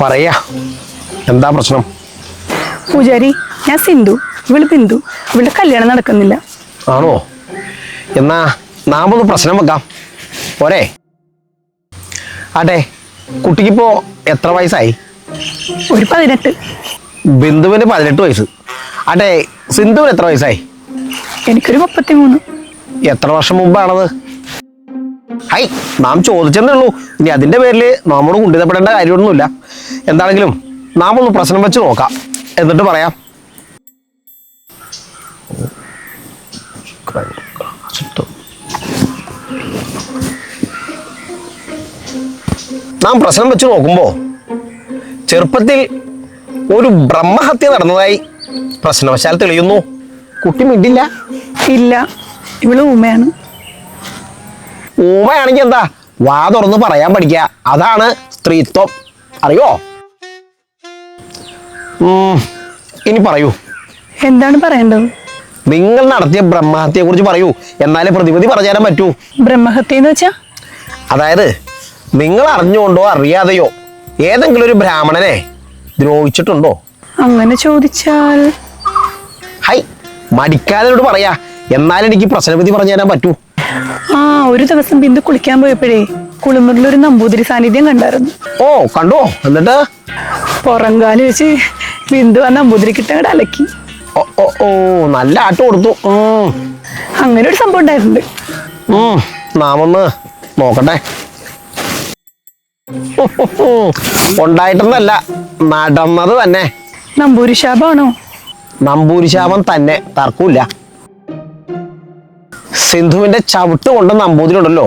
പറയാ എന്താ പ്രശ്നം? പൂജാരി, ഞാൻ സിന്ധു, ഇവള് ബിന്ദു. ഇവളുടെ കല്യാണം നടക്കുന്നില്ല. ആണോ? എന്നാ നാം ഒന്ന് പ്രശ്നം വെക്കാം പോരെ? ആട്ടെ, കുട്ടിക്കിപ്പോ എത്ര വയസ്സായി? ഒരു 18. ബിന്ദുവിന് 18 വയസ്സ്. ആട്ടെ, സിന്ധുവിന് എത്ര വയസ്സായി? എനിക്കൊരു 33. എത്ര വർഷം മുമ്പാണത്? ഹൈ, നാം ചോദിച്ചെന്നേ ഉള്ളൂ. ഇനി അതിന്റെ പേരില് നമ്മോട് കുണ്ടിതപ്പെടേണ്ട കാര്യമൊന്നുമില്ല. എന്താണെങ്കിലും നാം ഒന്ന് പ്രശ്നം വെച്ച് നോക്കാം, എന്നിട്ട് പറയാം. നാം പ്രശ്നം വെച്ച് നോക്കുമ്പോ ചെറുപ്പത്തിൽ ഒരു ബ്രഹ്മഹത്യ നടന്നതായി പ്രശ്നവശാൽ തെളിയുന്നു. കുട്ടി മിണ്ടില്ല. ഇല്ല, ഇവള് ഊമയാണ്. ഊമയാണെങ്കിൽ എന്താ, വാ തുറന്ന് പറയാൻ പഠിക്കുക. അതാണ് സ്ത്രീത്വം, അറിയോ? ഇനി പറയൂ, എന്താണ് പറയേണ്ടത്? നിങ്ങൾ നടത്തിയ ബ്രഹ്മഹത്യയെ കുറിച്ച് പറയൂ, എന്നാലേ പ്രതിവിധി പറഞ്ഞു തരാൻ പറ്റൂ. ബ്രഹ്മഹത്യ എന്ന് വെച്ചാ? അതായത് നിങ്ങൾ അറിഞ്ഞുകൊണ്ടോ അറിയാതെയോ ഏതെങ്കിലും ഒരു ബ്രാഹ്മണനെ ദ്രോഹിച്ചിട്ടുണ്ടോ? അങ്ങനെ ചോദിച്ചാൽ ഹൈ, മടിക്കാതിനോട് പറയാ, എന്നാലും എനിക്ക് പ്രശ്നവിധി പറഞ്ഞു തരാൻ പറ്റൂ. ഒരു ദിവസം ബിന്ദു കുളിക്കാൻ പോയപ്പോഴേ കുളിമുറിലൊരു നമ്പൂതിരി സാന്നിധ്യം കണ്ടായിരുന്നു. ഓ, കണ്ടോ? എന്നിട്ട് പുറംകാല് വെച്ച് ബിന്ദു ആ നമ്പൂതിരിക്കിട്ടങ്ങടെ അലക്കി. ഓ, നല്ല ആട്ട് കൊടുത്തു. അങ്ങനെ ഒരു സംഭവം ഉണ്ടായിട്ടുണ്ട്. നാം ഒന്ന് നോക്കട്ടെ. ഉണ്ടായിട്ടൊന്നല്ല, നടന്നത് തന്നെ. നമ്പൂരി ശാപമാണോ? നമ്പൂരി ശാപം തന്നെ, തർക്കമില്ല. സിന്ധുവിന്റെ ചവിട്ട് കൊണ്ട് നമ്പൂതിരിയുണ്ടല്ലോ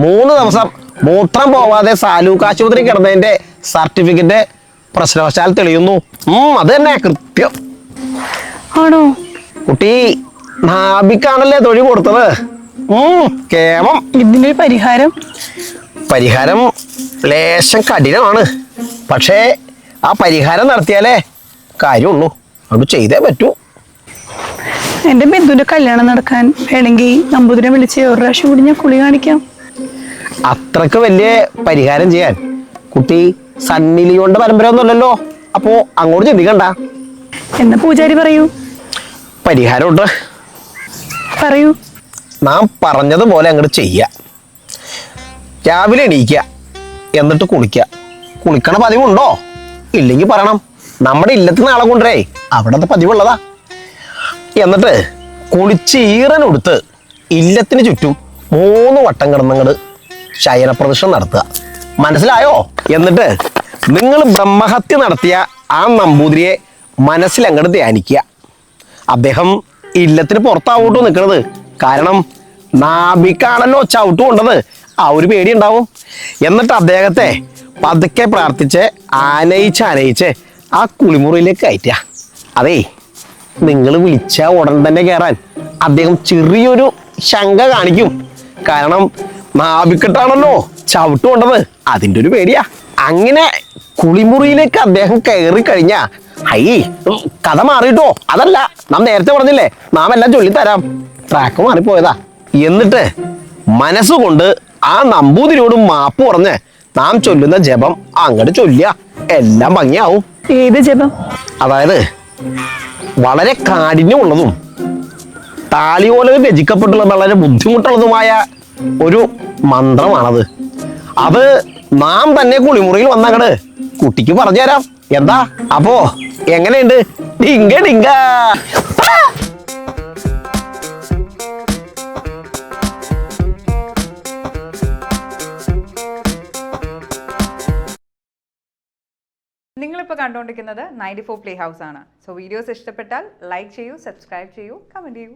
3 ദിവസം മൂത്രം പോവാതെ സാലൂക്ക് ആശുപത്രി കിടന്നതിന്റെ സർട്ടിഫിക്കറ്റ് പ്രശ്നവശാൽ തെളിയുന്നു. അത് തന്നെ കൃത്യം. ആണോ? കുട്ടി നാഭിക്കാണല്ലേ തൊഴി കൊടുത്തത്. കേമം. ഇതിനൊരു പരിഹാരം? പരിഹാരം ലേശം കഠിനമാണ്. പക്ഷേ ആ പരിഹാരം നടത്തിയാലേ കാര്യമുള്ളൂ. അത് ചെയ്തേ പറ്റൂ. എന്റെ ബിന്ദുവിന്റെ കല്യാണം നടക്കാൻ വേണമെങ്കിൽ നമ്പൂതിരെ വിളിച്ച് ഒരു പ്രാവശ്യം കൂടി ഞാൻ കുളി കാണിക്കാം. അത്രക്ക് വലിയ പരിഹാരം ചെയ്യാൻ കുട്ടി സണ്ണിലിയോന്റെ പരമ്പര ഒന്നുമല്ലല്ലോ. അപ്പോ അങ്ങോട്ട് ചിന്തിക്കണ്ട. എന്നാ പൂജാരി പറയൂ. പരിഹാരം ഉണ്ട്. പറയൂ. നാം പറഞ്ഞതുപോലെ അങ്ങോട്ട് ചെയ്യുക. രാവിലെ എണീക്കുക, എന്നിട്ട് കുളിക്കുക. കുളിക്കണ പതിവുണ്ടോ? ഇല്ലെങ്കിൽ പറയണം, നമ്മുടെ ഇല്ലത്തിന് ആളെ കൊണ്ടുവരേ, അവിടത്തെ പതിവുള്ളതാ. എന്നിട്ട് കുളിച്ച് ഈറനൊടുത്ത് ഇല്ലത്തിന് ചുറ്റും 3 വട്ടം കിടന്നങ്ങട് ശയനപ്രദക്ഷിണം നടത്തുക. മനസ്സിലായോ? എന്നിട്ട് നിങ്ങൾ ബ്രഹ്മഹത്യ നടത്തിയ ആ നമ്പൂതിരിയെ മനസ്സിലങ്ങോട്ട് ധ്യാനിക്കുക. അദ്ദേഹം ഇല്ലത്തിന് പുറത്താവൂട്ടോ നിൽക്കുന്നത്. കാരണം നാഭിക്കാണല്ലോ ചവിട്ട് കൊണ്ടത്. ആ ഒരു പേടി ഉണ്ടാവും. എന്നിട്ട് അദ്ദേഹത്തെ പതുക്കെ പ്രാർത്ഥിച്ച് ആനയിച്ച് ആ കുളിമുറിയിലേക്ക് കയറ്റുക. അതേ, നിങ്ങൾ വിളിച്ച ഉടൻ തന്നെ കയറാൻ അദ്ദേഹം ചെറിയൊരു ശങ്ക കാണിക്കും. കാരണം നാഭിക്കെട്ടാണല്ലോ ചവിട്ട് കൊണ്ടത്, അതിൻ്റെ ഒരു പേടിയാ. അങ്ങനെ കുളിമുറിയിലേക്ക് അദ്ദേഹം കയറി കഴിഞ്ഞാ കഥ മാറിയിട്ടോ. അതല്ല, നാം നേരത്തെ പറഞ്ഞില്ലേ, നാം എല്ലാം ചൊല്ലിത്തരാം. ട്രാക്ക് മാറിപ്പോയതാ. എന്നിട്ട് മനസ്സുകൊണ്ട് ആ നമ്പൂതിരിയോട് മാപ്പ് പറഞ്ഞ് നാം ചൊല്ലുന്ന ജപം അങ്ങോട്ട് ചൊല്ലിയ എല്ലാം ഭംഗിയാവും. ഏത് ജപം? അതായത് വളരെ കാഠിന്യമുള്ളതും താളിയോലകൾ രചിക്കപ്പെട്ടുള്ള വളരെ ബുദ്ധിമുട്ടുള്ളതുമായ ഒരു മന്ത്രമാണത്. അത് നാം തന്നെ കുളിമുറിയിൽ വന്നങ്ങട് കുട്ടിക്ക് പറഞ്ഞുതരാം. എന്താ? അപ്പോ എങ്ങനെയുണ്ട്? ഡിങ്ക ഡിങ്ക. നിങ്ങളിപ്പോൾ കണ്ടുകൊണ്ടിരിക്കുന്നത് 94 പ്ലേ ഹൗസ് ആണ്. സോ വീഡിയോസ് ഇഷ്ടപ്പെട്ടാൽ ലൈക്ക് ചെയ്യൂ, സബ്സ്ക്രൈബ് ചെയ്യൂ, കമൻറ്റ് ചെയ്യൂ.